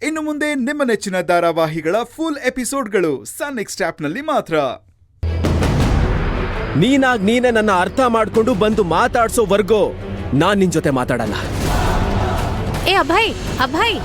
ಇನ್ನು ಮುಂದೆ ನಿಮ್ಮ ನೆಚ್ಚಿನ ಧಾರಾವಾಹಿಗಳ ಫುಲ್ ಎಪಿಸೋಡ್ಗಳು ಸನ್ ನೆಕ್ಸ್ಟ್ ಆಪ್ನಲ್ಲಿ ಮಾತ್ರ. ನೀನೇ ನನ್ನ ಅರ್ಥ ಮಾಡ್ಕೊಂಡು ಬಂದು ಮಾತಾಡ್ಸೋವರೆಗೂ ನಾನ್ ನಿನ್ ಜೊತೆ ಮಾತಾಡಲ್ಲ. ಏ ಅಭಯ್ ಅಭಯ್,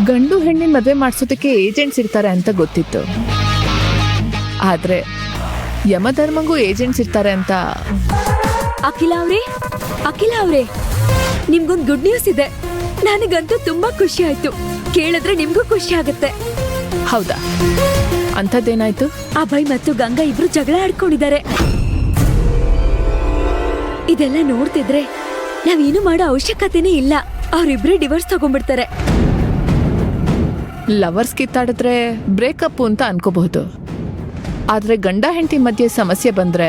ಗಂಡು ಹೆಣ್ಣಿನ ಮದುವೆ ಮಾಡಿಸೋದಕ್ಕೆ ಏಜೆಂಟ್ಸ್ ಇರ್ತಾರೆ ಅಂತ ಗೊತ್ತಿತ್ತು, ಆದ್ರೆ ಯಮಧರ್ಮಂಗೂ ಏಜೆಂಟ್ಸ್ ಇರ್ತಾರೆ ಅಂತ. ಅಖಿಲ ಅವ್ರೆ ನಿಮ್ಗೊಂದು ಗುಡ್ ನ್ಯೂಸ್ ಇದೆ. ನನಗಂತೂ ತುಂಬಾ ಖುಷಿ ಆಯ್ತು. ಕೇಳಿದ್ರೆ ನಿಮ್ಗೂ ಖುಷಿ ಆಗುತ್ತೆ. ಹೌದಾ? ಅಂಥದ್ದೇನಾಯ್ತು? ಅಭಯ್ ಮತ್ತು ಗಂಗಾ ಇಬ್ರು ಜಗಳ ಆಡ್ಕೊಂಡಿದ್ದಾರೆ. ಇದೆಲ್ಲ ನೋಡ್ತಿದ್ರೆ ನಾವೇನು ಮಾಡೋ ಅವಶ್ಯಕತೆನೇ ಇಲ್ಲ. ಅವ್ರಿಬ್ರು ಡಿವೋರ್ಸ್ ತಗೊಂಡ್ಬಿಡ್ತಾರೆ. ಲವರ್ಸ್ ಕಿತ್ತಾಡಿದ್ರೆ ಬ್ರೇಕಪ್ ಅಂತ ಅನ್ಕೋಬಹುದು, ಆದ್ರೆ ಗಂಡ ಹೆಂಡತಿ ಮಧ್ಯೆ ಸಮಸ್ಯೆ ಬಂದ್ರೆ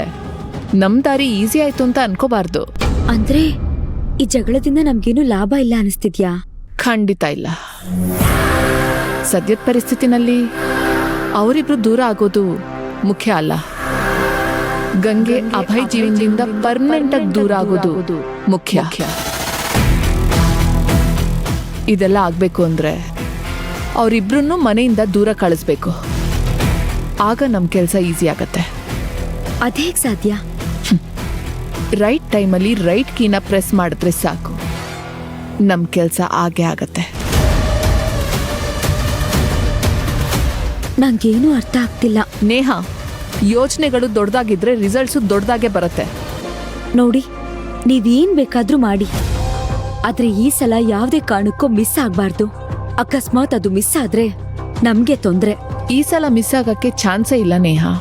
ನಮ್ ದಾರಿ ಈಸಿ ಆಯ್ತು ಅಂತ ಅನ್ಕೋಬಾರ್ದು. ಅಂದ್ರೆ ಈ ಜಗಳದಿಂದ ನಮ್ಗೇನು ಲಾಭ ಇಲ್ಲ ಅನಿಸ್ತಿದ್ಯಾ? ಖಂಡಿತ ಇಲ್ಲ. ಸದ್ಯದ ಪರಿಸ್ಥಿತಿನಲ್ಲಿ ಅವರಿಬ್ರು ದೂರ ಆಗೋದು ಮುಖ್ಯ ಅಲ್ಲ, ಗಂಗೆ ಅಭಯ್ ಜೀವನದಿಂದ ಪರ್ಮನೆಂಟ್ ಆಗಿ ದೂರ ಆಗೋದು ಮುಖ್ಯ. ಇದೆಲ್ಲ ಆಗ್ಬೇಕು ಅಂದ್ರೆ ಅವರಿಬ್ರನ್ನು ಮನೆಯಿಂದ ದೂರ ಕಳಿಸ್ಬೇಕು. ಆಗ ನಮ್ ಕೆಲಸ ಈಸಿ ಆಗತ್ತೆ. ಅದೇಗ್ ಸಾಧ್ಯ? ರೈಟ್ ಟೈಮಲ್ಲಿ ರೈಟ್ ಕೀನ ಪ್ರೆಸ್ ಮಾಡಿದ್ರೆ ಸಾಕು, ನಮ್ ಕೆಲಸ ಆಗೇ ಆಗತ್ತೆ. ನಂಗೇನು ಅರ್ಥ ಆಗ್ತಿಲ್ಲ. ನೇಹಾ, ಯೋಚನೆಗಳು ದೊಡ್ಡದಾಗಿದ್ರೆ ರಿಸಲ್ಟ್ಸು ದೊಡ್ಡದಾಗೆ ಬರುತ್ತೆ. ನೋಡಿ, ನೀವೇನ್ ಬೇಕಾದ್ರೂ ಮಾಡಿ, ಆದ್ರೆ ಈ ಸಲ ಯಾವ್ದೇ ಕಾರಣಕ್ಕೂ ಮಿಸ್ ಆಗ್ಬಾರ್ದು. ಅಕಸ್ಮಾತ್ ಅದು ಮಿಸ್ ಆದ್ರೆ ನಮ್ಗೆ ತೊಂದ್ರೆ. ಈ ಸಲ ಮಿಸ್ ಆಗಕ್ಕೆ ಚಾನ್ಸೇ ಇಲ್ಲ ನೇಹಾ.